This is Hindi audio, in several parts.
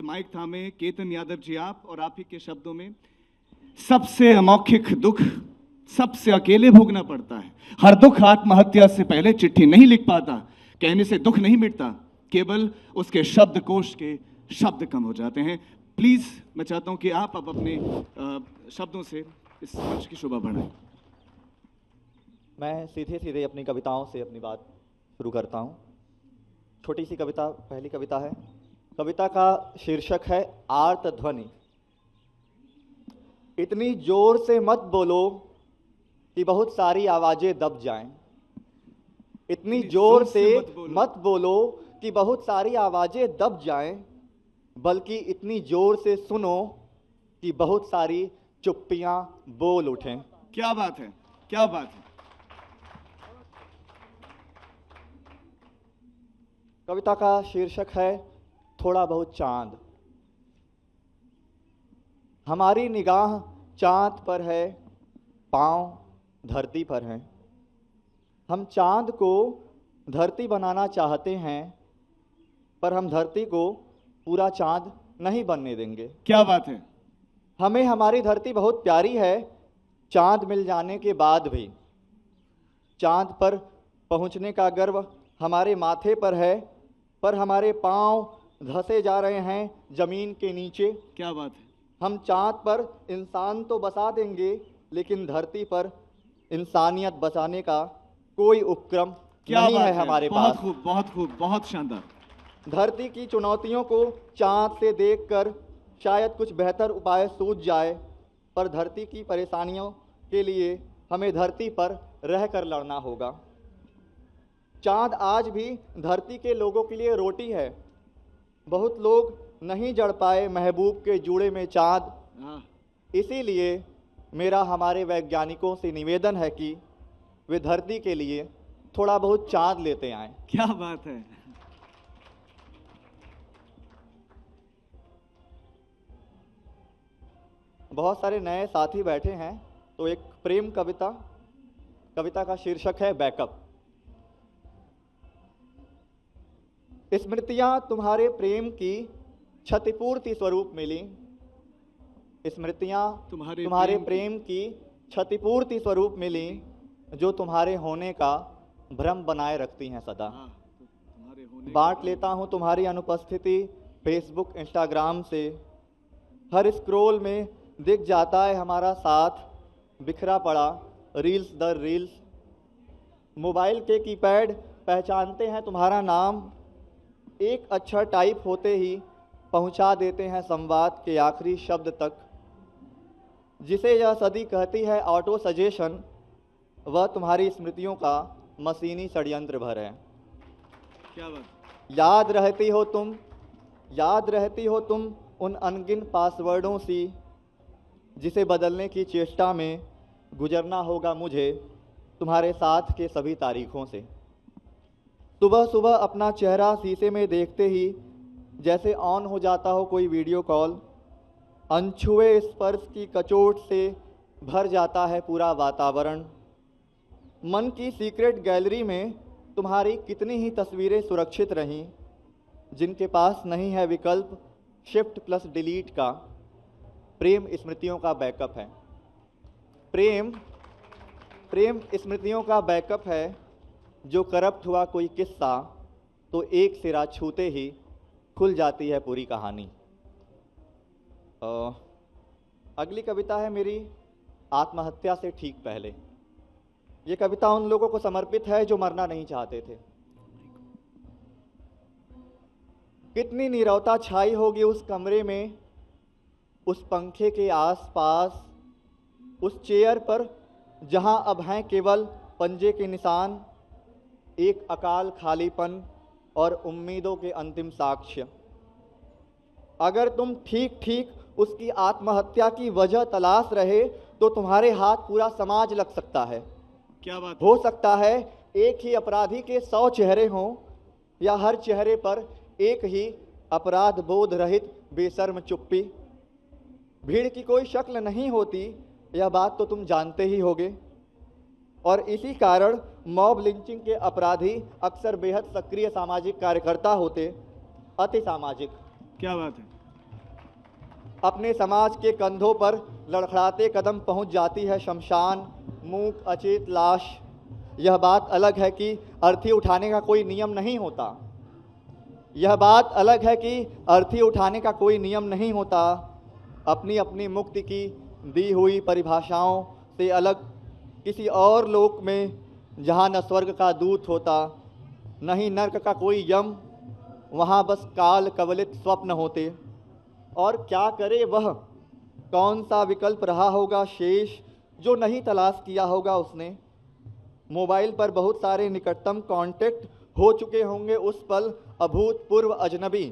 माइक थामे केतन यादव जी आप, और आप ही के शब्दों में, सबसे अमौखिक दुख सबसे अकेले भोगना पड़ता है। हर दुख आत्महत्या से पहले चिट्ठी नहीं लिख पाता। कहने से दुख नहीं मिटता, केवल उसके शब्दकोश के शब्द कम हो जाते हैं। प्लीज मैं चाहता हूं कि आप अब अपने शब्दों से इस मंच की शोभा बढ़ाएं। मैं सीधे सीधे अपनी कविताओं से अपनी बात शुरू करता हूं। छोटी सी कविता, पहली कविता है। कविता का शीर्षक है आर्त ध्वनि। इतनी जोर से मत बोलो कि बहुत सारी आवाजें दब जाएं। इतनी जोर से मत बोलो कि बहुत सारी आवाजें दब जाएं, बल्कि इतनी जोर से सुनो कि बहुत सारी चुप्पियां बोल उठें। क्या बात है, क्या बात है। कविता का शीर्षक है थोड़ा बहुत चांद। हमारी निगाह चांद पर है, पांव धरती पर हैं। हम चांद को धरती बनाना चाहते हैं, पर हम धरती को पूरा चांद नहीं बनने देंगे। क्या बात है। हमें हमारी धरती बहुत प्यारी है, चांद मिल जाने के बाद भी। चांद पर पहुंचने का गर्व हमारे माथे पर है, पर हमारे पांव धंसे जा रहे हैं जमीन के नीचे। क्या बात है। हम चांद पर इंसान तो बसा देंगे, लेकिन धरती पर इंसानियत बसाने का कोई उपक्रम नहीं है हमारे पास। बहुत खूब, बहुत खूब, बहुत शानदार। धरती की चुनौतियों को चांद से देखकर शायद कुछ बेहतर उपाय सूझ जाए, पर धरती की परेशानियों के लिए हमें धरती पर रहकर लड़ना होगा। चांद आज भी धरती के लोगों के लिए रोटी है। बहुत लोग नहीं जड़ पाए महबूब के जूड़े में चांद। इसीलिए मेरा हमारे वैज्ञानिकों से निवेदन है कि वे धरती के लिए थोड़ा बहुत चांद लेते आएं। क्या बात है। बहुत सारे नए साथी बैठे हैं, तो एक प्रेम कविता। कविता का शीर्षक है बैकअप। स्मृतियां तुम्हारे प्रेम की क्षतिपूर्ति स्वरूप मिली। स्मृतियां तुम्हारे प्रेम की क्षतिपूर्ति स्वरूप मिली, जो तुम्हारे होने का भ्रम बनाए रखती हैं सदा। बांट लेता हूं तुम्हारी अनुपस्थिति फेसबुक इंस्टाग्राम से। हर स्क्रॉल में दिख जाता है हमारा साथ बिखरा पड़ा, रील्स दर रील्स। मोबाइल के कीपैड पहचानते हैं तुम्हारा नाम। एक अक्षर टाइप होते ही पहुंचा देते हैं संवाद के आखिरी शब्द तक। जिसे यह सदी कहती है ऑटो सजेशन, वह तुम्हारी स्मृतियों का मशीनी षड्यंत्र भर है। क्या बात। याद रहती हो तुम उन अनगिन पासवर्डों सी, जिसे बदलने की चेष्टा में गुजरना होगा मुझे तुम्हारे साथ के सभी तारीखों से। सुबह सुबह अपना चेहरा शीशे में देखते ही जैसे ऑन हो जाता हो कोई वीडियो कॉल। अनछुए स्पर्श की कचोट से भर जाता है पूरा वातावरण। मन की सीक्रेट गैलरी में तुम्हारी कितनी ही तस्वीरें सुरक्षित रहीं, जिनके पास नहीं है विकल्प शिफ्ट प्लस डिलीट का। प्रेम स्मृतियों का बैकअप है। प्रेम स्मृतियों का बैकअप है। जो करप्ट हुआ कोई किस्सा, तो एक सिरा छूते ही खुल जाती है पूरी कहानी। अगली कविता है मेरी आत्महत्या से ठीक पहले। ये कविता उन लोगों को समर्पित है जो मरना नहीं चाहते थे। कितनी नीरवता छाई होगी उस कमरे में, उस पंखे के आसपास, उस चेयर पर जहां अब हैं केवल पंजे के निशान, एक अकाल खालीपन और उम्मीदों के अंतिम साक्ष्य। अगर तुम ठीक ठीक उसकी आत्महत्या की वजह तलाश रहे, तो तुम्हारे हाथ पूरा समाज लग सकता है। क्या बात। हो सकता है एक ही अपराधी के 100 चेहरे हों, या हर चेहरे पर एक ही अपराध बोध रहित बेशर्म चुप्पी। भीड़ की कोई शक्ल नहीं होती, यह बात तो तुम जानते ही होगे। और इसी कारण मॉब लिंचिंग के अपराधी अक्सर बेहद सक्रिय सामाजिक कार्यकर्ता होते, अति सामाजिक। क्या बात है। अपने समाज के कंधों पर लड़खड़ाते कदम पहुंच जाती है शमशान, मूक अचेत लाश। यह बात अलग है कि अर्थी उठाने का कोई नियम नहीं होता। यह बात अलग है कि अर्थी उठाने का कोई नियम नहीं होता। अपनी अपनी मुक्ति की दी हुई परिभाषाओं से अलग किसी और लोक में, जहाँ न स्वर्ग का दूत होता, न ही नर्क का कोई यम, वहाँ बस काल कवलित स्वप्न होते। और क्या करे वह, कौन सा विकल्प रहा होगा शेष जो नहीं तलाश किया होगा उसने। मोबाइल पर बहुत सारे निकटतम कांटेक्ट हो चुके होंगे उस पल अभूतपूर्व अजनबी।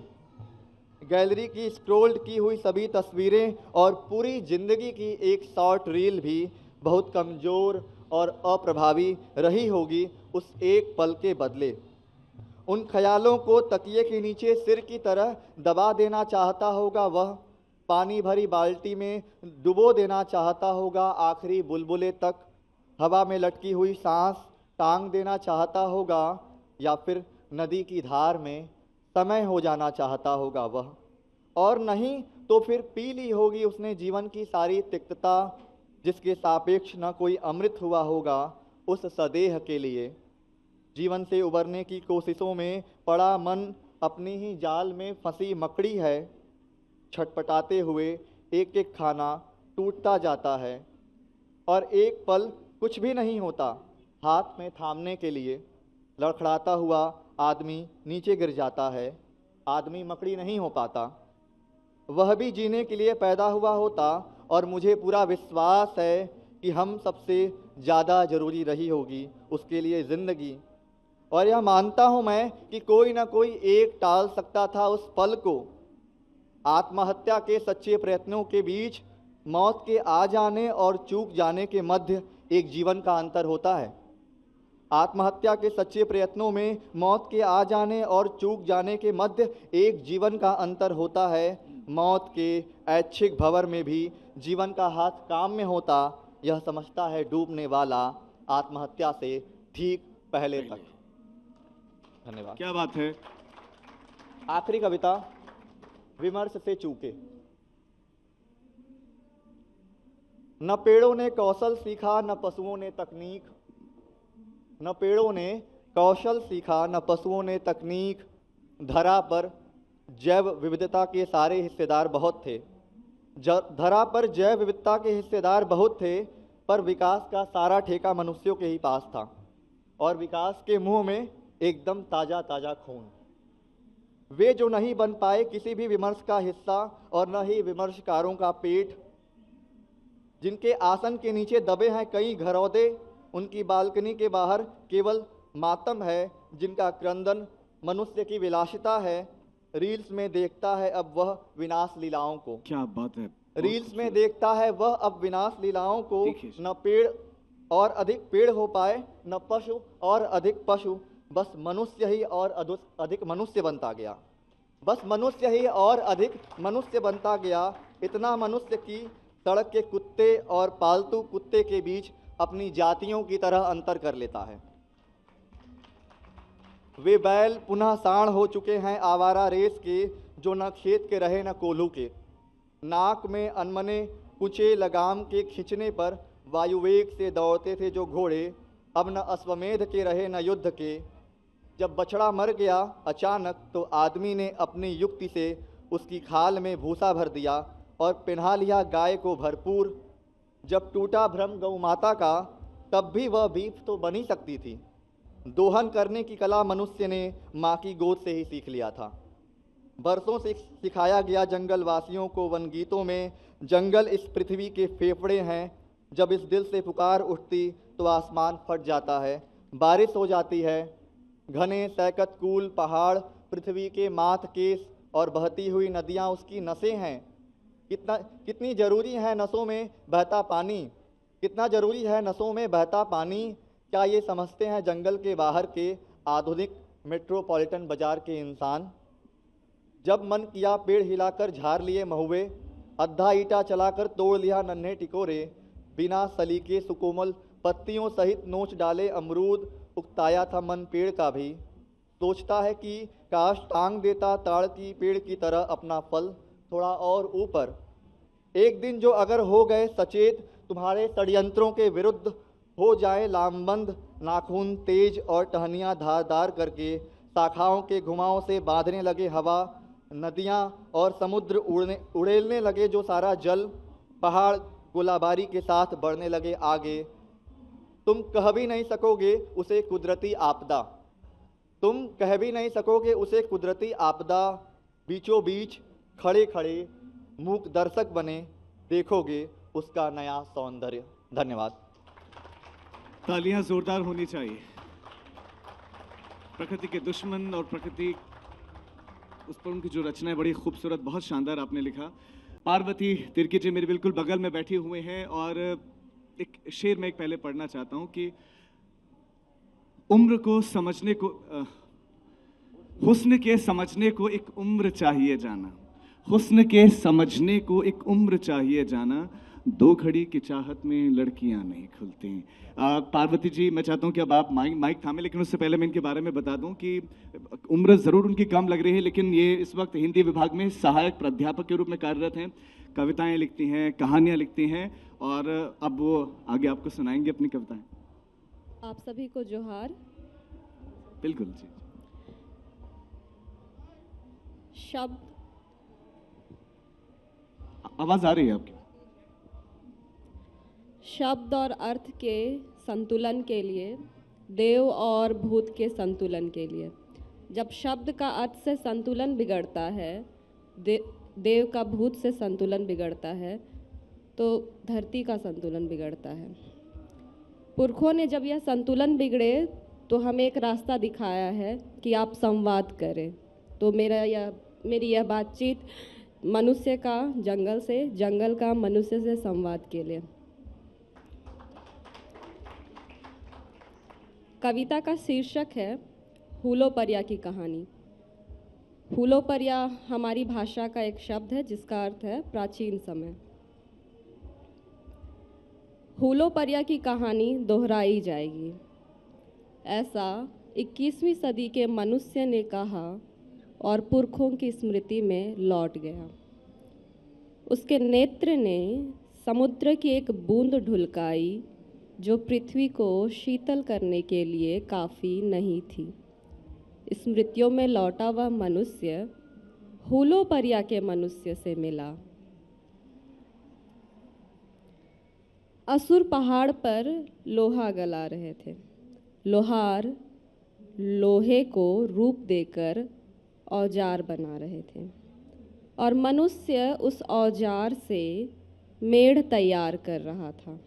गैलरी की स्क्रॉल्ड की हुई सभी तस्वीरें और पूरी जिंदगी की एक शॉर्ट रील भी बहुत कमज़ोर और अप्रभावी रही होगी उस एक पल के बदले। उन ख्यालों को तकिए के नीचे सिर की तरह दबा देना चाहता होगा वह, पानी भरी बाल्टी में डुबो देना चाहता होगा आखिरी बुलबुले तक, हवा में लटकी हुई सांस टांग देना चाहता होगा, या फिर नदी की धार में समय हो जाना चाहता होगा वह। और नहीं तो फिर पी ली होगी उसने जीवन की सारी तिक्तता, जिसके सापेक्ष न कोई अमृत हुआ होगा उस सदेह के लिए। जीवन से उबरने की कोशिशों में पड़ा मन अपनी ही जाल में फंसी मकड़ी है। छटपटाते हुए एक एक खाना टूटता जाता है और एक पल कुछ भी नहीं होता हाथ में थामने के लिए। लड़खड़ाता हुआ आदमी नीचे गिर जाता है। आदमी मकड़ी नहीं हो पाता। वह भी जीने के लिए पैदा हुआ होता, और मुझे पूरा विश्वास है कि हम सबसे ज़्यादा ज़रूरी रही होगी उसके लिए ज़िंदगी। और यह मानता हूँ मैं कि कोई ना कोई एक टाल सकता था उस पल को। आत्महत्या के सच्चे प्रयत्नों के बीच मौत के आ जाने और चूक जाने के मध्य एक जीवन का अंतर होता है। आत्महत्या के सच्चे प्रयत्नों में मौत के आ जाने और चूक जाने के मध्य एक जीवन का अंतर होता है। मौत के ऐच्छिक भंवर में भी जीवन का हाथ काम में होता, यह समझता है डूबने वाला आत्महत्या से ठीक पहले तक। धन्यवाद। क्या बात है। आखिरी कविता, विमर्श से चूके। न पेड़ों ने कौशल सीखा न पशुओं ने तकनीक, न पेड़ों ने कौशल सीखा न पशुओं ने तकनीक। धरा पर जैव विविधता के सारे हिस्सेदार बहुत थे। धरा पर जैव विविधता के हिस्सेदार बहुत थे, पर विकास का सारा ठेका मनुष्यों के ही पास था। और विकास के मुंह में एकदम ताज़ा ताज़ा खून। वे जो नहीं बन पाए किसी भी विमर्श का हिस्सा, और न ही विमर्शकारों का पेट। जिनके आसन के नीचे दबे हैं कई घरौदे, उनकी बालकनी के बाहर केवल मातम है। जिनका क्रंदन मनुष्य की विलासिता है, रील्स में देखता है अब वह विनाश लीलाओं को। क्या बात है। रील्स में देखता है वह अब विनाश लीलाओं को। न पेड़ और अधिक पेड़ हो पाए, न पशु और अधिक पशु, बस मनुष्य ही और अधिक मनुष्य बनता गया। बस मनुष्य ही और अधिक मनुष्य बनता गया। इतना मनुष्य कि सड़क के कुत्ते और पालतू कुत्ते के बीच अपनी जातियों की तरह अंतर कर लेता है। वे बैल पुनः साण हो चुके हैं आवारा रेस के, जो न खेत के रहे न कोल्हू के। नाक में अनमने कुचे लगाम के खींचने पर वायुवेग से दौड़ते थे जो घोड़े, अब न अश्वमेध के रहे न युद्ध के। जब बछड़ा मर गया अचानक, तो आदमी ने अपनी युक्ति से उसकी खाल में भूसा भर दिया और पिन्हा लिया गाय को भरपूर। जब टूटा भ्रम गौ माता का, तब भी वह बीफ तो बनी सकती थी। दोहन करने की कला मनुष्य ने माँ की गोद से ही सीख लिया था। बरसों से सिखाया गया जंगल वासियों को वन गीतों में, जंगल इस पृथ्वी के फेफड़े हैं। जब इस दिल से पुकार उठती तो आसमान फट जाता है, बारिश हो जाती है। घने सैकत कूल पहाड़ पृथ्वी के माथ केस, और बहती हुई नदियाँ उसकी नसें हैं। कितनी ज़रूरी है नसों में बहता पानी, कितना ज़रूरी है नसों में बहता पानी। क्या ये समझते हैं जंगल के बाहर के आधुनिक मेट्रोपॉलिटन बाजार के इंसान। जब मन किया पेड़ हिलाकर झाड़ लिए महुए, अद्धा ईटा चलाकर तोड़ लिया नन्हे टिकोरे। बिना सलीके सुकोमल पत्तियों सहित नोच डाले अमरूद, उकताया था मन पेड़ का भी। सोचता है कि काश टांग देता ताड़ की पेड़ की तरह अपना फल थोड़ा और ऊपर, एक दिन जो अगर हो गए सचेत, तुम्हारे षड्यंत्रों के विरुद्ध हो जाए लामबंद, नाखून तेज और टहनियाँ धारदार करके, शाखाओं के घुमाव से बांधने लगे हवा, नदियाँ और समुद्र उड़ेलने लगे जो सारा जल, पहाड़ गोलाबारी के साथ बढ़ने लगे आगे। तुम कह भी नहीं सकोगे उसे कुदरती आपदा, तुम कह भी नहीं सकोगे उसे कुदरती आपदा। बीचों बीच खड़े खड़े मूक दर्शक बने देखोगे उसका नया सौंदर्य। धन्यवाद। तालियां जोरदार होनी चाहिए। प्रकृति के दुश्मन और प्रकृति, उस पर उनकी जो रचना है बड़ी खूबसूरत, बहुत शानदार आपने लिखा। पार्वती तिर्की जी मेरे बिल्कुल बगल में बैठी हुए हैं और एक शेर में एक पहले पढ़ना चाहता हूं कि उम्र को समझने को हुस्न के समझने को एक उम्र चाहिए जाना, हुस्न के समझने को एक उम्र चाहिए जाना, दो घड़ी की चाहत में लड़कियां नहीं खुलती। पार्वती जी, मैं चाहता हूं कि अब आप माइक थामे, लेकिन उससे पहले मैं इनके बारे में बता दूं कि उम्र ज़रूर उनकी कम लग रही है, लेकिन ये इस वक्त हिंदी विभाग में सहायक प्राध्यापक के रूप में कार्यरत हैं, कविताएं लिखती हैं, कहानियां लिखती हैं, और अब वो आगे आपको सुनाएंगे अपनी कविताएं। आप सभी को जोहार। बिल्कुल जी। शब्द, आवाज आ रही है आपकी? शब्द और अर्थ के संतुलन के लिए, देव और भूत के संतुलन के लिए। जब शब्द का अर्थ से संतुलन बिगड़ता है, देव का भूत से संतुलन बिगड़ता है, तो धरती का संतुलन बिगड़ता है। पुरखों ने जब यह संतुलन बिगड़े तो हमें एक रास्ता दिखाया है कि आप संवाद करें। तो मेरी यह बातचीत मनुष्य का जंगल से, जंगल का मनुष्य से संवाद के लिए। कविता का शीर्षक है हुलोपर्या की कहानी। हुलोपर्या हमारी भाषा का एक शब्द है जिसका अर्थ है प्राचीन समय। हुलोपर्या की कहानी दोहराई जाएगी, ऐसा 21वीं सदी के मनुष्य ने कहा और पुरखों की स्मृति में लौट गया। उसके नेत्र ने समुद्र की एक बूंद ढुलकाई जो पृथ्वी को शीतल करने के लिए काफ़ी नहीं थी। स्मृतियों में लौटा वह मनुष्य हुलोपर्या के मनुष्य से मिला। असुर पहाड़ पर लोहा गला रहे थे। लोहार लोहे को रूप देकर औजार बना रहे थे और मनुष्य उस औजार से मेढ़ तैयार कर रहा था।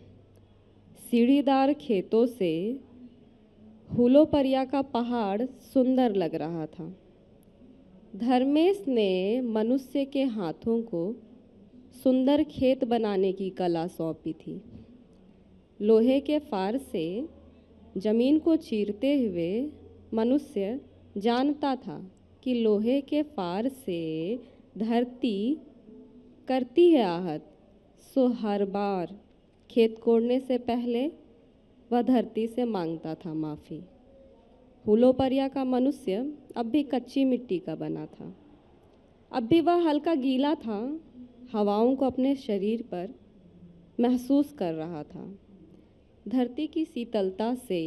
सीढ़ीदार खेतों से हुलोपर्या का पहाड़ सुंदर लग रहा था। धर्मेश ने मनुष्य के हाथों को सुंदर खेत बनाने की कला सौंपी थी। लोहे के फार से जमीन को चीरते हुए मनुष्य जानता था कि लोहे के फार से धरती करती है आहत, सो हर बार खेत कोड़ने से पहले वह धरती से मांगता था माफ़ी। हुलोपर्या का मनुष्य अब भी कच्ची मिट्टी का बना था। अब भी वह हल्का गीला था, हवाओं को अपने शरीर पर महसूस कर रहा था। धरती की शीतलता से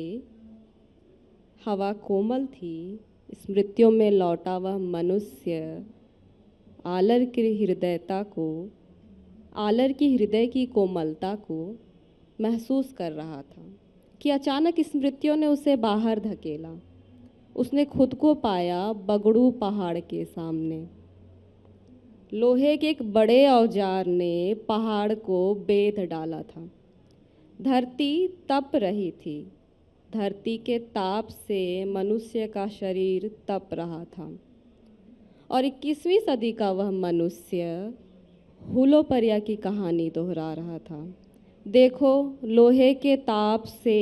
हवा कोमल थी। स्मृतियों में लौटा वह मनुष्य आलर की हृदय की कोमलता को महसूस कर रहा था कि अचानक स्मृतियों ने उसे बाहर धकेला। उसने खुद को पाया बगड़ू पहाड़ के सामने। लोहे के एक बड़े औजार ने पहाड़ को बेध डाला था। धरती तप रही थी। धरती के ताप से मनुष्य का शरीर तप रहा था और 21वीं सदी का वह मनुष्य हुलोपर्या की कहानी दोहरा रहा था। देखो, लोहे के ताप से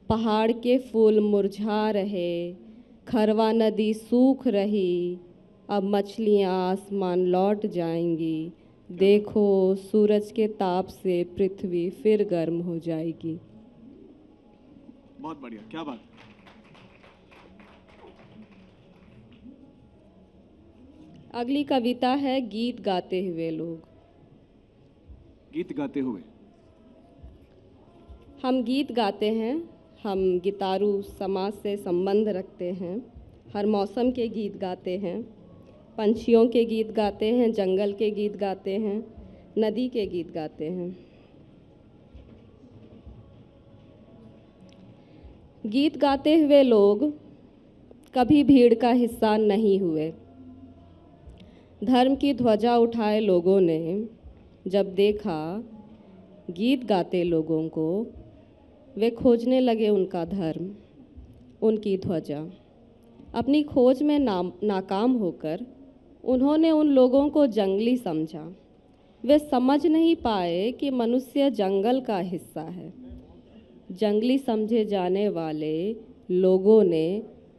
पहाड़ के फूल मुरझा रहे, खरवा नदी सूख रही, अब मछलियाँ आसमान लौट जाएंगी। देखो, सूरज के ताप से पृथ्वी फिर गर्म हो जाएगी। बहुत बढ़िया, क्या बात। अगली कविता है गीत गाते हुए लोग। गीत गाते हुए? हम गीत गाते हैं, हम गिटारू समाज से संबंध रखते हैं, हर मौसम के गीत गाते हैं, पंछियों के गीत गाते हैं, जंगल के गीत गाते हैं, नदी के गीत गाते हैं। गीत गाते हुए लोग कभी भीड़ का हिस्सा नहीं हुए। धर्म की ध्वजा उठाए लोगों ने जब देखा गीत गाते लोगों को, वे खोजने लगे उनका धर्म, उनकी ध्वजा। अपनी खोज में नाकाम होकर उन्होंने उन लोगों को जंगली समझा। वे समझ नहीं पाए कि मनुष्य जंगल का हिस्सा है। जंगली समझे जाने वाले लोगों ने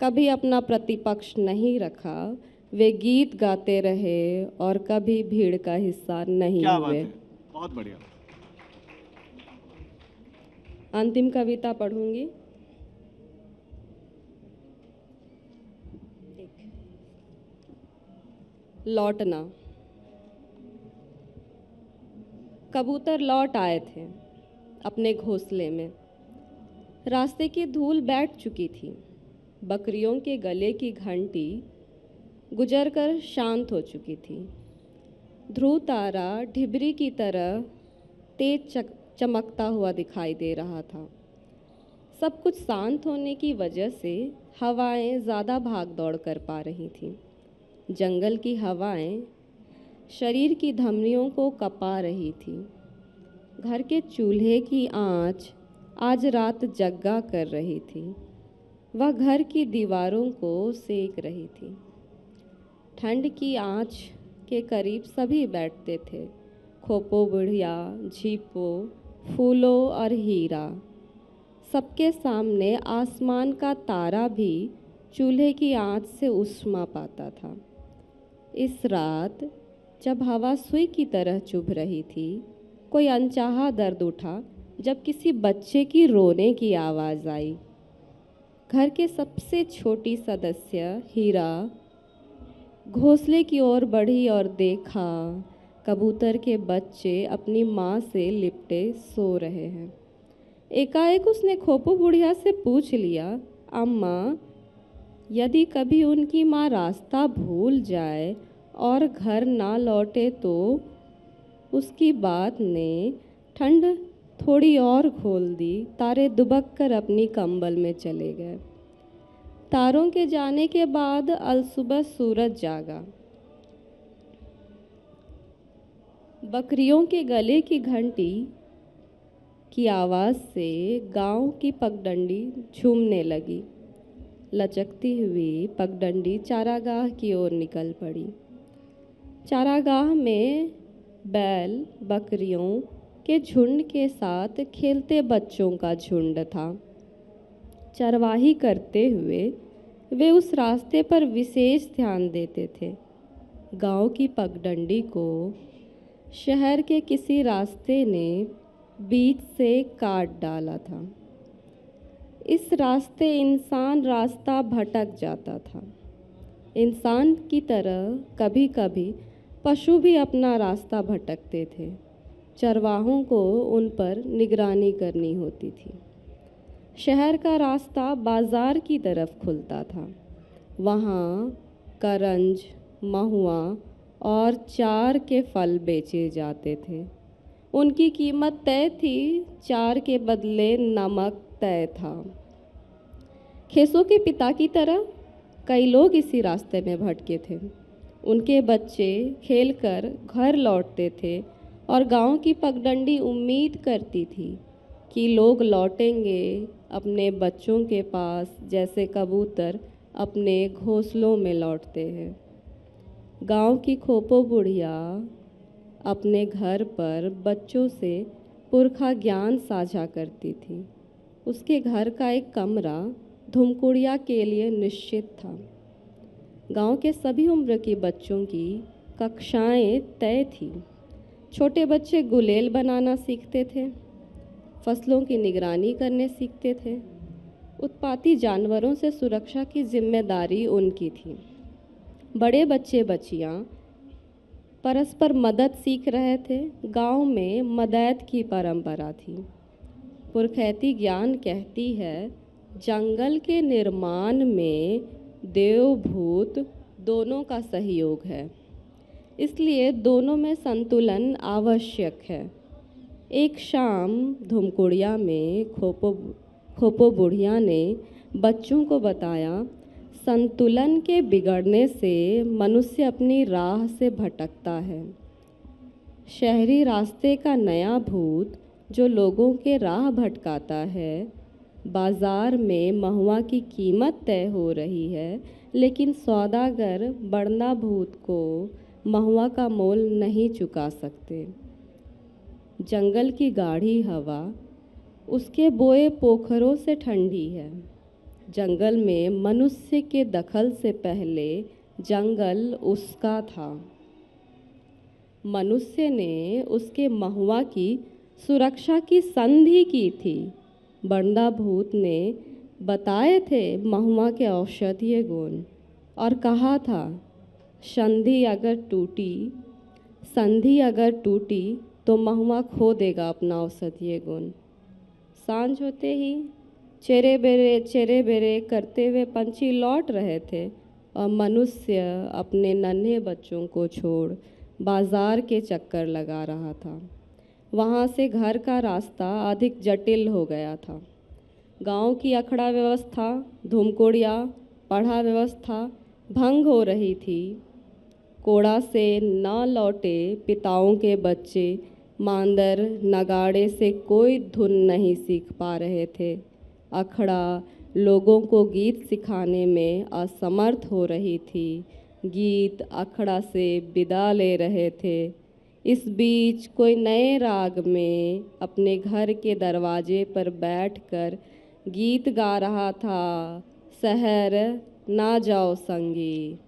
कभी अपना प्रतिपक्ष नहीं रखा। वे गीत गाते रहे और कभी भीड़ का हिस्सा नहीं क्या बात हुए। है, बहुत बढ़िया। अंतिम कविता पढ़ूंगी। लौटना। कबूतर लौट आए थे अपने घोंसले में। रास्ते की धूल बैठ चुकी थी। बकरियों के गले की घंटी गुजरकर शांत हो चुकी थी। ध्रुव तारा ढिबरी की तरह तेज चमकता हुआ दिखाई दे रहा था। सब कुछ शांत होने की वजह से हवाएं ज़्यादा भाग दौड़ कर पा रही थीं। जंगल की हवाएं शरीर की धमनियों को कपा रही थी। घर के चूल्हे की आंच आज रात जग्गा कर रही थी। वह घर की दीवारों को सेक रही थी। ठंड की आंच के करीब सभी बैठते थे। खोपो, बुढ़िया, झीपो, फूलो और हीरा। सबके सामने आसमान का तारा भी चूल्हे की आंच से उष्मा पाता था। इस रात जब हवा सुई की तरह चुभ रही थी, कोई अनचाहा दर्द उठा जब किसी बच्चे की रोने की आवाज़ आई। घर के सबसे छोटी सदस्य हीरा घोंसले की ओर बढ़ी और देखा कबूतर के बच्चे अपनी माँ से लिपटे सो रहे हैं। एकाएक उसने खोपो बुढ़िया से पूछ लिया, अम्मा, यदि कभी उनकी माँ रास्ता भूल जाए और घर ना लौटे तो? उसकी बात ने ठंड थोड़ी और खोल दी। तारे दुबक कर अपनी कंबल में चले गए। तारों के जाने के बाद अलसुबह सूरज जागा। बकरियों के गले की घंटी की आवाज़ से गांव की पगडंडी झूमने लगी। लचकती हुई पगडंडी चारागाह की ओर निकल पड़ी। चारागाह में बैल बकरियों के झुंड के साथ खेलते बच्चों का झुंड था। चरवाही करते हुए वे उस रास्ते पर विशेष ध्यान देते थे। गांव की पगडंडी को शहर के किसी रास्ते ने बीच से काट डाला था। इस रास्ते इंसान रास्ता भटक जाता था। इंसान की तरह कभी कभी पशु भी अपना रास्ता भटकते थे। चरवाहों को उन पर निगरानी करनी होती थी। शहर का रास्ता बाजार की तरफ खुलता था। वहाँ करंज, महुआ और चार के फल बेचे जाते थे। उनकी कीमत तय थी, चार के बदले नमक तय था। खेसों के पिता की तरह कई लोग इसी रास्ते में भटके थे। उनके बच्चे खेलकर घर लौटते थे और गांव की पगडंडी उम्मीद करती थी कि लोग लौटेंगे अपने बच्चों के पास, जैसे कबूतर अपने घोंसलों में लौटते हैं। गांव की खोपो बुढ़िया अपने घर पर बच्चों से पुरखा ज्ञान साझा करती थी। उसके घर का एक कमरा धुमकुड़िया के लिए निश्चित था। गांव के सभी उम्र के बच्चों की कक्षाएं तय थी। छोटे बच्चे गुलेल बनाना सीखते थे, फसलों की निगरानी करने सीखते थे। उत्पाती जानवरों से सुरक्षा की जिम्मेदारी उनकी थी। बड़े बच्चे बच्चियां परस्पर मदद सीख रहे थे। गांव में मदैत की परंपरा थी। पुरखैती ज्ञान कहती है, जंगल के निर्माण में देव भूत दोनों का सहयोग है, इसलिए दोनों में संतुलन आवश्यक है। एक शाम धुमकुड़िया में खोपो बुढ़िया ने बच्चों को बताया, संतुलन के बिगड़ने से मनुष्य अपनी राह से भटकता है। शहरी रास्ते का नया भूत जो लोगों के राह भटकाता है। बाजार में महुआ की कीमत तय हो रही है, लेकिन सौदागर बड़ना भूत को महुआ का मोल नहीं चुका सकते। जंगल की गाढ़ी हवा उसके बोए पोखरों से ठंडी है। जंगल में मनुष्य के दखल से पहले जंगल उसका था। मनुष्य ने उसके महुआ की सुरक्षा की संधि की थी। बंडा भूत ने बताए थे महुआ के औषधीय गुण और कहा था, संधि अगर टूटी तो महुआ खो देगा अपना औषधीय गुण। सांझ होते ही चेरे बेरे करते हुए पंछी लौट रहे थे और मनुष्य अपने नन्हे बच्चों को छोड़ बाजार के चक्कर लगा रहा था। वहाँ से घर का रास्ता अधिक जटिल हो गया था। गांव की अखड़ा व्यवस्था, धुमकोड़िया पढ़ा व्यवस्था भंग हो रही थी। कोड़ा से न लौटे पिताओं के बच्चे मांदर नगाड़े से कोई धुन नहीं सीख पा रहे थे। अखड़ा लोगों को गीत सिखाने में असमर्थ हो रही थी। गीत अखड़ा से विदा ले रहे थे। इस बीच कोई नए राग में अपने घर के दरवाजे पर बैठकर गीत गा रहा था, शहर ना जाओ संगी।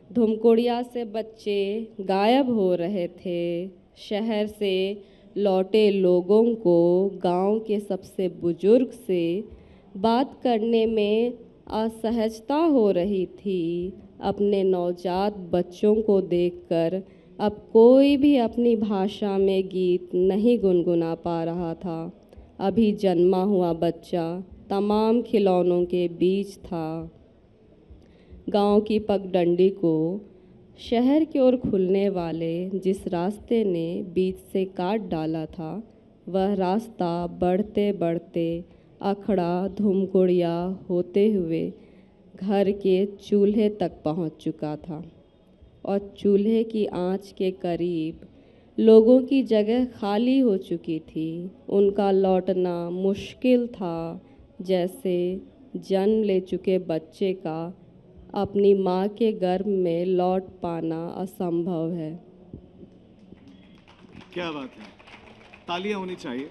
धुमकुड़िया से बच्चे गायब हो रहे थे। शहर से लौटे लोगों को गांव के सबसे बुजुर्ग से बात करने में असहजता हो रही थी। अपने नवजात बच्चों को देखकर अब कोई भी अपनी भाषा में गीत नहीं गुनगुना पा रहा था। अभी जन्मा हुआ बच्चा तमाम खिलौनों के बीच था। गांव की पगडंडी को शहर की ओर खुलने वाले जिस रास्ते ने बीच से काट डाला था, वह रास्ता बढ़ते बढ़ते अखड़ा धुमकुड़िया होते हुए घर के चूल्हे तक पहुंच चुका था और चूल्हे की आंच के करीब लोगों की जगह खाली हो चुकी थी। उनका लौटना मुश्किल था, जैसे जन्म ले चुके बच्चे का अपनी माँ के गर्भ में लौट पाना असंभव है। क्या बात है, तालियां होनी चाहिए।